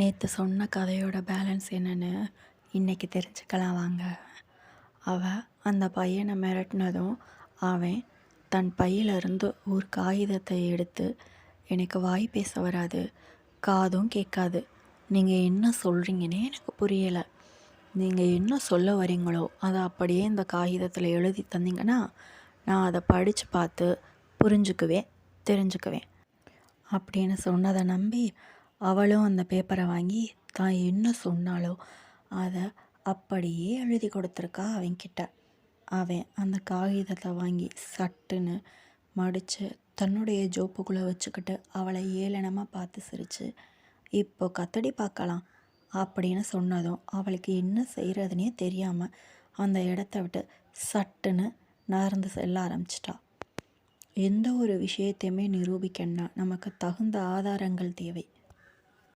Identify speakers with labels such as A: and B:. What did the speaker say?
A: நேற்று சொன்ன கதையோட பேலன்ஸ் என்னன்னு இன்னைக்கு தெரிஞ்சுக்கலாம் வாங்க. அவ அந்த பையனை மிரட்டினதும் அவன் தன் பையிலிருந்து ஒரு காகிதத்தை எடுத்து, எனக்கு வாய் பேச வராது, காதும் கேட்காது, நீங்கள் என்ன சொல்கிறீங்கன்னே எனக்கு புரியலை, நீங்கள் என்ன சொல்ல வரீங்களோ அதை அப்படியே இந்த காகிதத்தில் எழுதி தந்தீங்கன்னா நான் அதை படித்து பார்த்து புரிஞ்சுக்குவேன், தெரிஞ்சுக்குவேன் அப்படின்னு சொன்னதை நம்பி அவளும் அந்த பேப்பரை வாங்கி தான் என்ன சொன்னாலோ அதை அப்படியே எழுதி கொடுத்துருக்கா அவன்கிட்ட. அவன் அந்த காகிதத்தை வாங்கி சட்டுன்னு மடித்து தன்னுடைய ஜோப்புக்குள்ளே வச்சுக்கிட்டு அவளை ஏளனமாக பார்த்து சிரித்து, இப்போ கத்தடி பார்க்கலாம் அப்படின்னு சொன்னதும் அவளுக்கு என்ன செய்கிறதுனே தெரியாமல் அந்த இடத்த விட்டு சட்டுன்னு நகர்ந்து செல்ல ஆரம்பிச்சிட்டா. எந்த ஒரு விஷயத்தையுமே நிரூபிக்கணும்னா நமக்கு தகுந்த ஆதாரங்கள் தேவை.